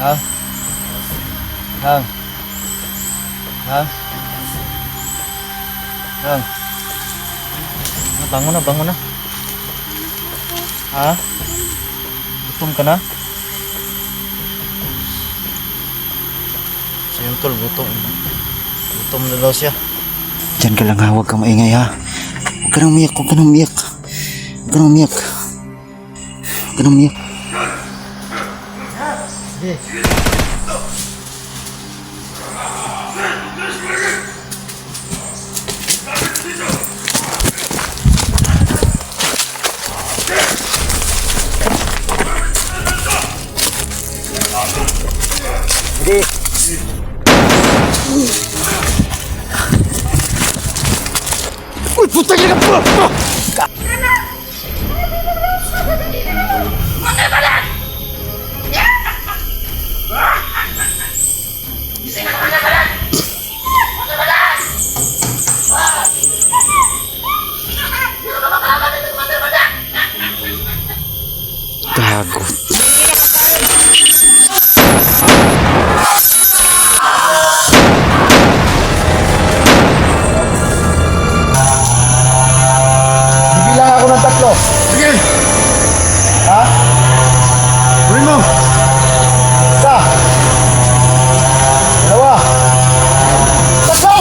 Ha? Hang. Hang. Hang. Bangun na, bangun na. Ha? Gutom ka na? So yun tol, gutom. Gutom na daw siya. Diyan ka lang ha, huwag kang maingay ha. Huwag ka nang umiyak, huwag ka nang umiyak. Huwag ka nang umiyak. Huwag ka nang umiyak. Sige. Uy, putang ina po! Gago. Bibilang ako ng 3. Sige! Ha? Gawin mo! Isa. Dalawa. Tatlo!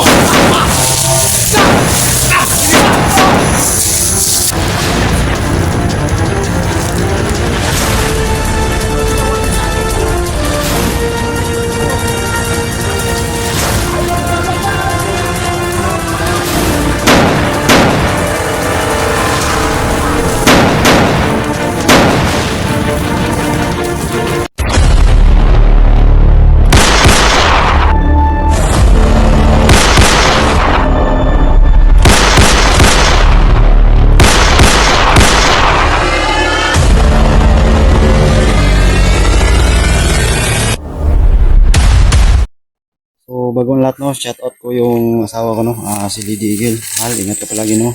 So, bago ang lahat no, shout out ko yung asawa ko no, si Lady Eagle. Mahal, ingat ka palagi no.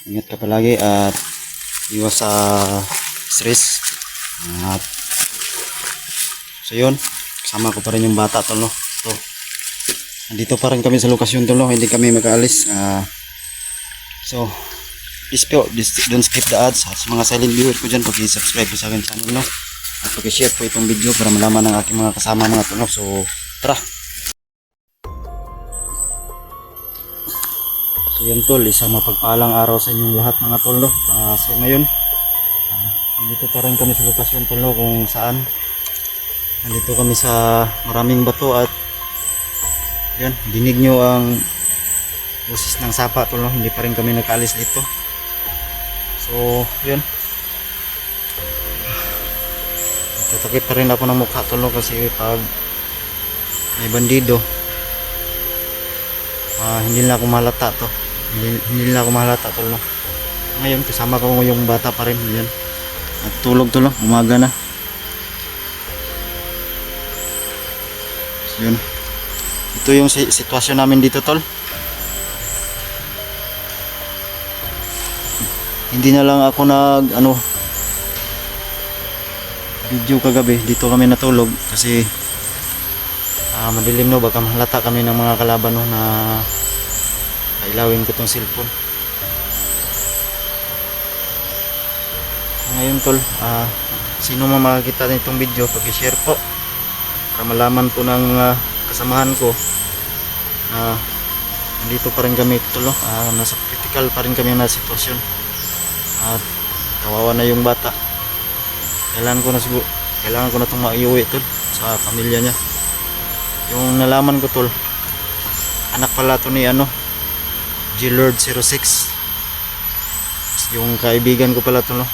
Ingat ka palagi at iwas sa stress. At so yun, kasama ko pa rin yung bata tol no. So, nandito pa rin kami sa lokasyon tol no, hindi kami makaalis. So, please don't skip the ads. At sa mga silent viewers ko dyan, pag-subscribe po sa akin channel no. At pag-share po itong video para malaman ng aking mga kasama mga tol no. So, tara! So yan tol, isang mapagpalang araw sa inyong lahat mga tol no. So ngayon, nandito pa rin kami sa lokasyon tol no, kung saan nandito kami sa maraming bato at yan, dinig nyo ang boses ng sapa tol no, hindi pa rin kami nakaalis dito. So yun, tatakip pa rin ako ng mukha tol no, kasi pag may bandido hindi na ako mahalata to, hindi na ako mahalata tol no. Ngayon kasama ko yung bata pa rin yan. At tulog tol no, umaga na. So, yun, ito yung sitwasyon namin dito tol. Hindi na lang ako nag video kagabi, dito kami natulog kasi madilim no, baka mahalata kami ng mga kalaban no, na kailawin ko tong cellphone. Ngayon tol, sino man makakita nitong video, pag-share po para malaman po ng kasamahan ko na nandito pa rin kami tol no. Nasa critical pa rin kami na sitwasyon at kawawa na yung bata. Kailangan ko na itong maiuwi tol sa pamilya niya. Yung nalaman ko tol, anak pala to ni G-Lord 06, yung kaibigan ko pala to no.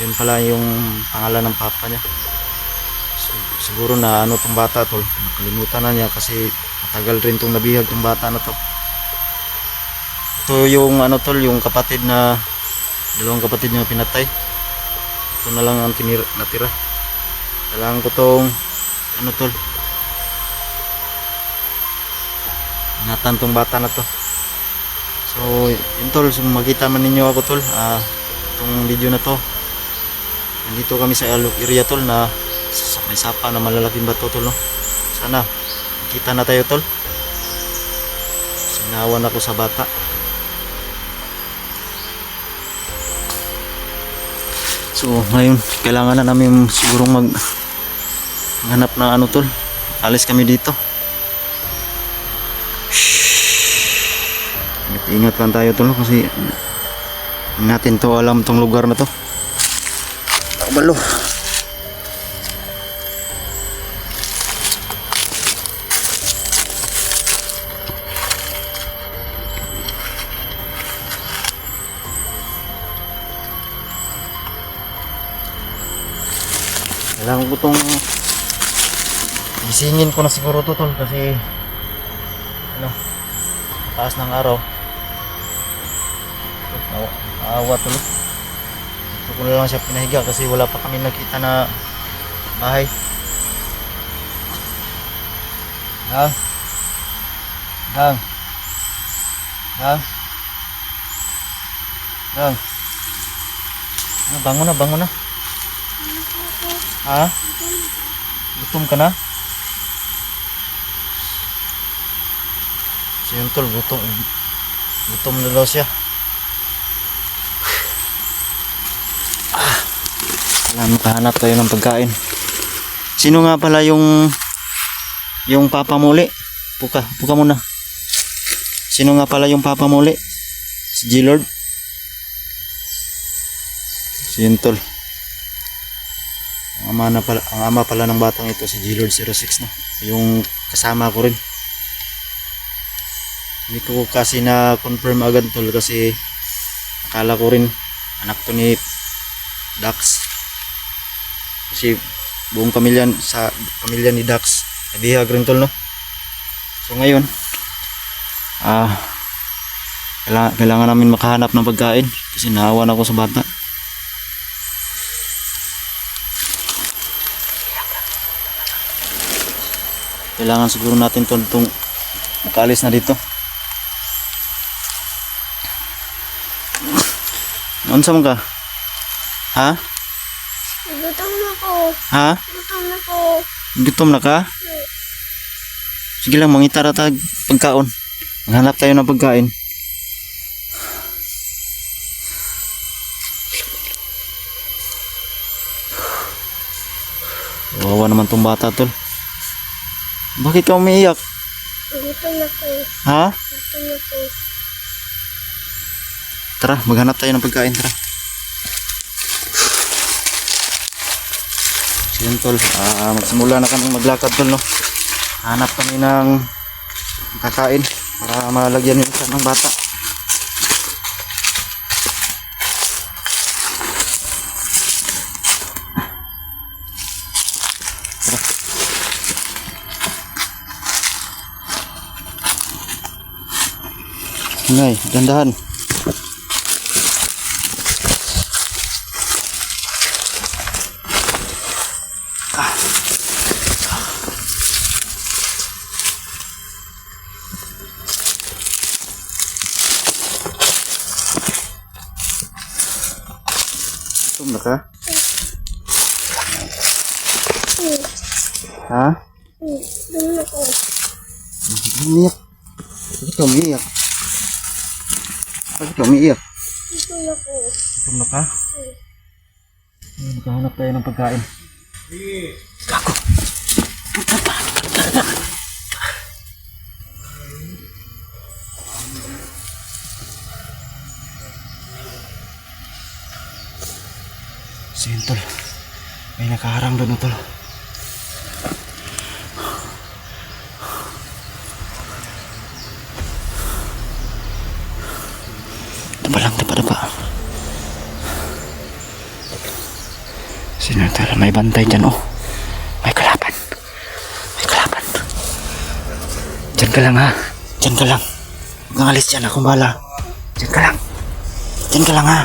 Yun pala yung pangalan ng papa niya. So, siguro na tong bata tol, nakalimutan na niya kasi matagal rin tong nabihag tong bata na to. Ito yung tol, yung kapatid na dalawang kapatid niya pinatay. Ito na lang ang natira. Kailangan ko tong tol, ingatan tong bata na to. So yun tol, so makita man ninyo ako tol, itong video na to, Nandito kami sa area tol na may sapa na malalaking bato tol, no? Sana kita na tayo tol. Sinawan ako sa bata. So ngayon kailangan na namin siguro maghanap na ano tol. Alis kami dito. Ingat lang tayo tol kasi natin to alam tong lugar na to. Balo. Kailangan ko tong gisingin ko na siguro to tol kasi ano, taas ng araw. Awa tol. Ito ko na lang siya pinahiga kasi wala pa kami nakita na bahay. Gang. Gang. Gang. Gang. Bangon na, bangon na. Ha? Gutom ka na? So yun tol, gutom na daw siya. Kailangan makahanap tayo ng pagkain. Sino nga pala yung papa muli? Puka muna. Sino nga pala yung papa muli? Si G-Lord? So yun tol. Ang ama pala ng batang ito si G-Lord 06 no. Yung kasama ko rin. Hindi ko kasi na confirm agad tol kasi akala ko rin anak to ni Dax. Kasi buong pamilya ni Dax ay bihag rin tol no. So ngayon kailangan namin makahanap ng pagkain kasi naawan ako sa bata. Kailangan siguro natin itong makaalis na dito. Ano sa mga? Ha? Gutom na ko. Ha? Gutom na ko. Gutom na ka? Sige lang, mangitara tag pagkaon. Maghanap tayo ng pagkain. Wawa naman tong bata tol. Bakit ka umiiyak? Gutom na ko. Ha? Gutom na ko. Tara, maghanap tayo ng pagkain, tara. So yun tol, magsimula na kami maglakad tol no. Hanap kami ng kakain para malagyan yung isa ng bata. Ngay, dandahan. Gutom na ka? Ha? Gutom na ko. Umiyak. Bakit ka umiyak? Bakit ka umiyak? Gutom na ko. Gutom na ka? Maghahanap tayo ng pagkain. Gago! So yun tol, may nakaharang doon tol. Dapa. Sino tol, may bantay dyan oh. May kalaban. Diyan ka lang ha. Diyan ka lang. Huwag kang alis dyan, akong bahala. Diyan ka lang ha.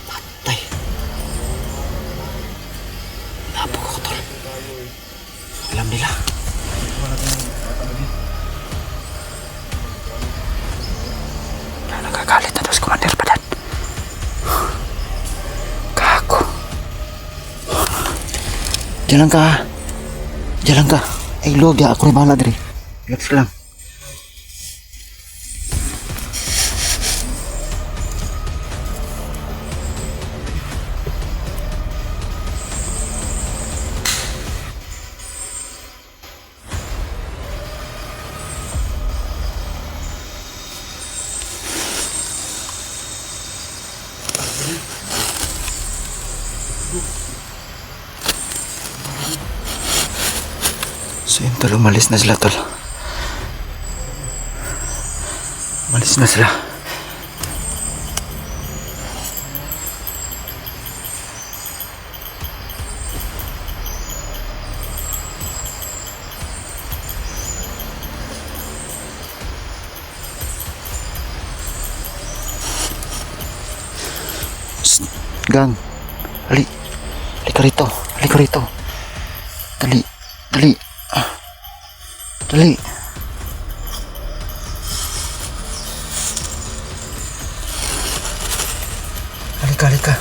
Patay. Napok ako, tol. Alam nila. Nagagalit na daw si Commander pa dyan. Kako. Diyan lang ka. Diyan lang ka. Ay, log ya. Ako rin bahala diri. Relax ka lang. So yun tol, umalis na sila tol. Umalis na sila. Psst, gang. Ali. Halika rito. Halika rito. Dali. Dali. Dali. Halika, halika.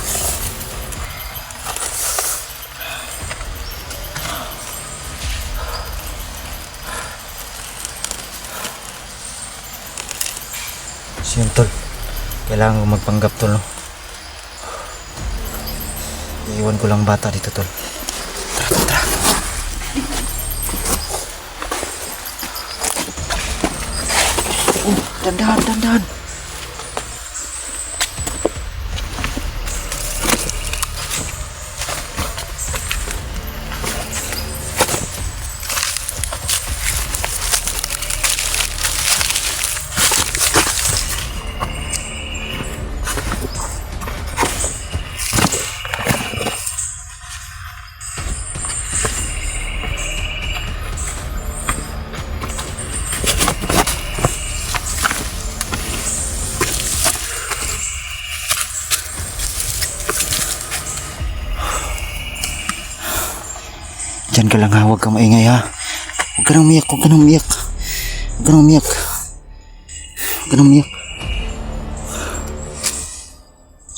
So yun tol, kailangan ko magpanggap tol, no? Iiwan ko lang bata dito tol. Tara, tara. Dandan, dandan. Diyan ka lang ha, huwag kang maingay ha. Huwag ka nang umiyak, huwag ka nang umiyak. Huwag ka nang umiyak. Huwag ka nang umiyak.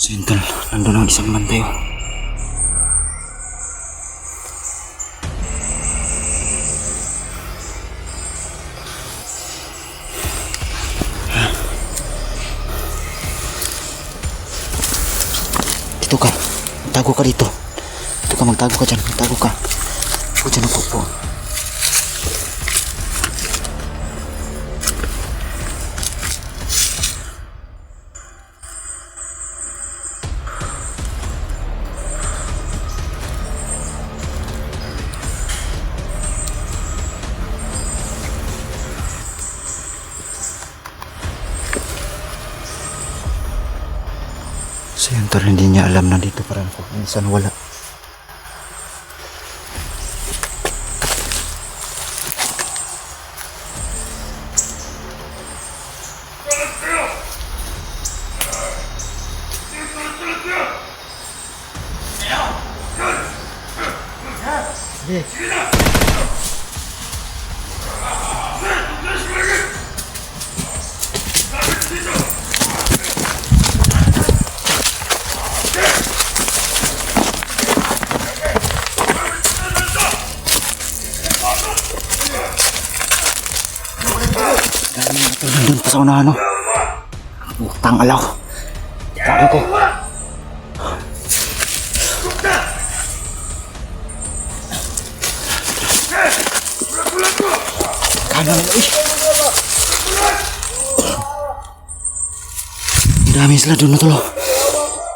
So yun tol, nandun ang isang bantay oh. Dito ka, magtago ka dito. Dito ka, magtago ka dyan, magtago ka. Ako dyan ang pupo. So yun tol, hindi niya alam na dito parang ako. Minsan wala. Nandun pa sa unahan no. Utang alaw. Tago ko. Kanan na eh. Dami sila dun na tolo.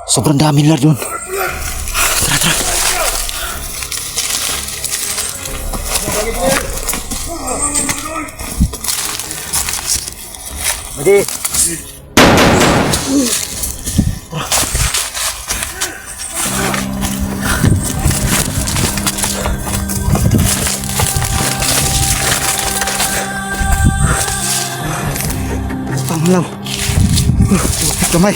Sobrang dami nila dun. Tara, tara. Madi. Utang. Malaw. Kamay.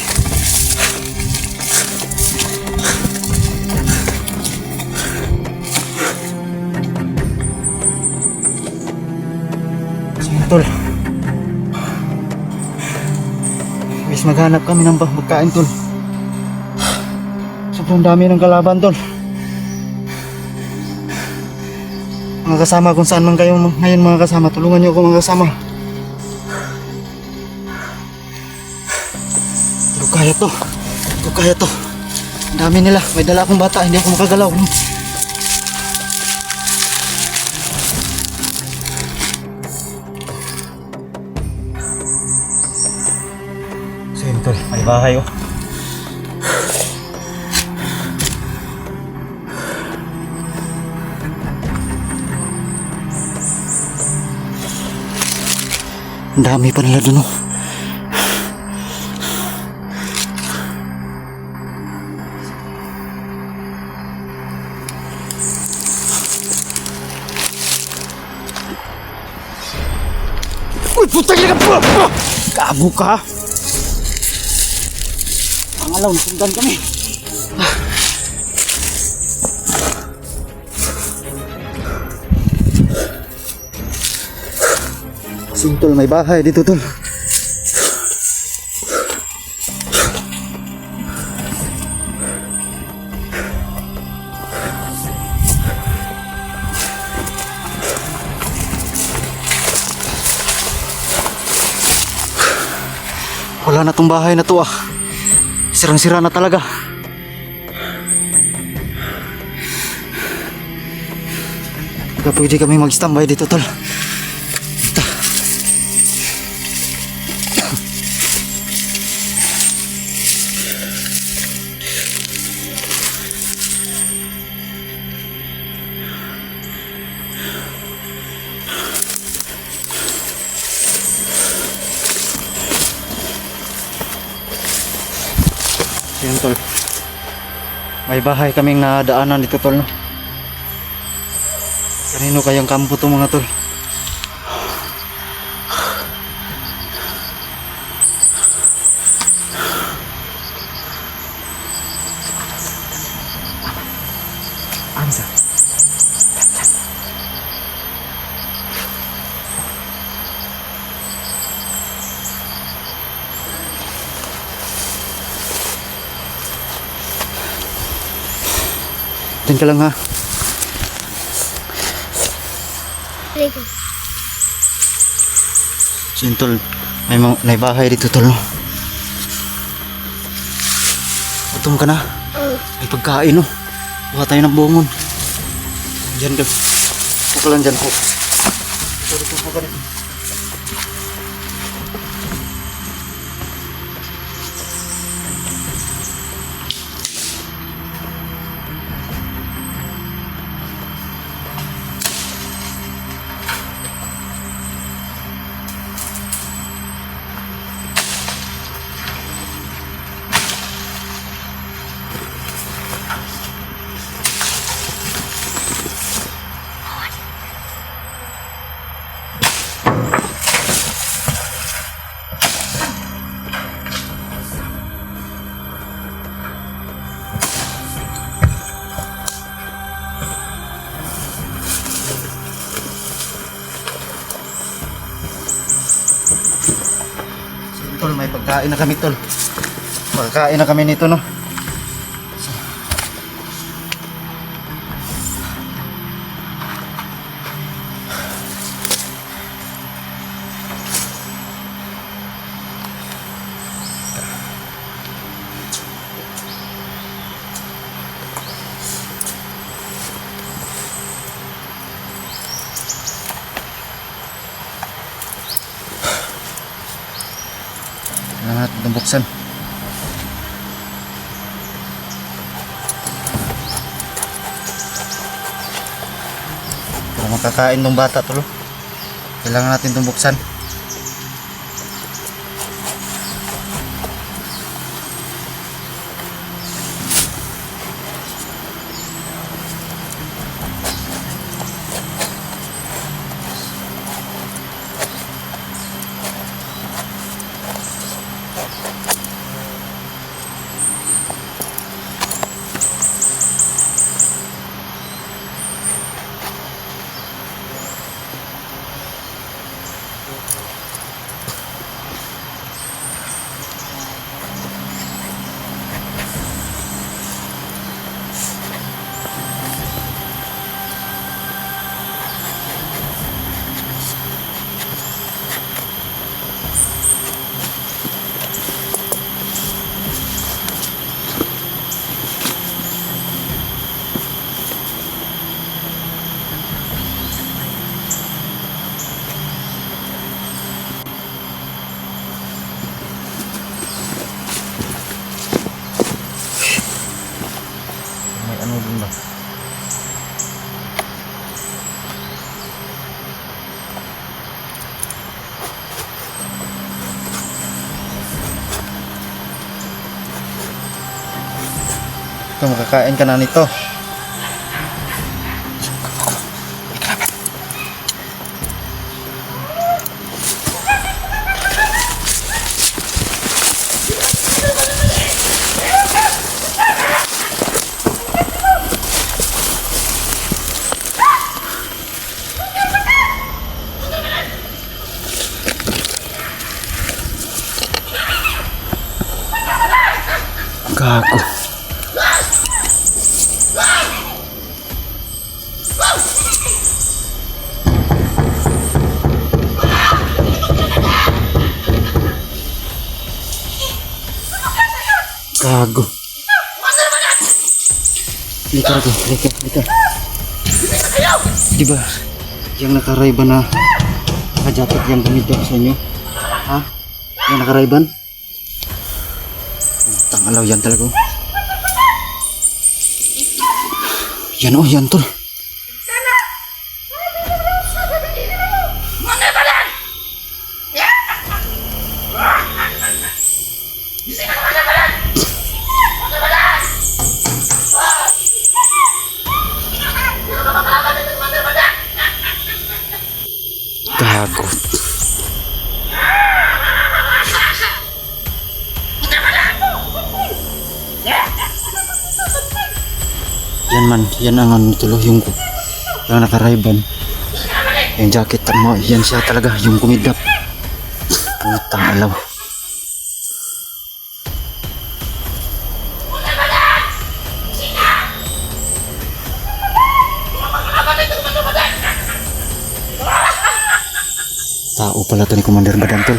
Sige, tol. Guys, maghanap kami ng pagkain, tol. Sobrang dami ng kalaban, tol. Mga kasama, kung saan man kayo ngayon mga kasama, tulungan niyo ako mga kasama. Pero kaya to. Pero kaya to. Ang dami nila. May dala akong bata. Hindi ako makagalaw. So yun, tol. May bahay, oh. Ang dami pa nila dun, oh. Uy, putang ina ka! Gago ka! Pangalaw, nasundan kami. Sintol, may bahay dito, tol. Wala na tong bahay na to, ah. Sirang-sira na talaga. Baka pwede kami mag-standby dito, tol. Yan, tol. May bahay kaming nadaanan dito, tol, no? Kanino kayang kampo to, mga tol? Amsa. Diyan ka lang, ha. Lego. Sintol, may bahay dito, tol, no? Gutom ka na? May pagkain, no? Buha tayo ng bungon. Diyan ka. Puka lang dyan, po. Sorry, po ka dito. Tol, may pagkain na kami, tol. Pagkain na kami nito, no? Kailangan natin itong buksan. Para makakain ng bata, tol. Kailangan natin itong buksan. Ano din ba? Ito, makakain ka na nito. Gago. Gago. Lika lagi, lika. Diba, yang nakarayban na nakajacket yang bumidok sa inyo? Ha? Yang nakarayban? Tang alaw yan talaga. Yan oh, yan tol. Gago. Yan man, yan ang ano tulo, yung nakarayban. Yung jacket mo, yan siya talaga, yung kumidap. Putang alaw. Tao pala to ni Commander Badan tol.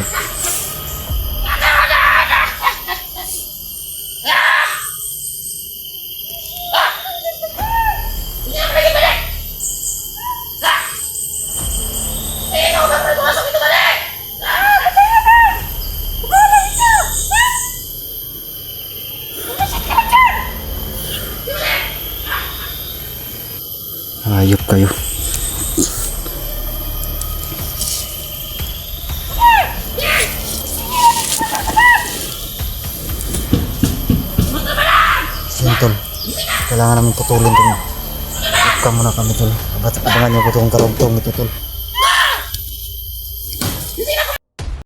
Hayop kayo. Yan tol, kailangan namin putulin tol. Huwag ka muna kami tol. Abangan niyo po itong karugtong ito tol.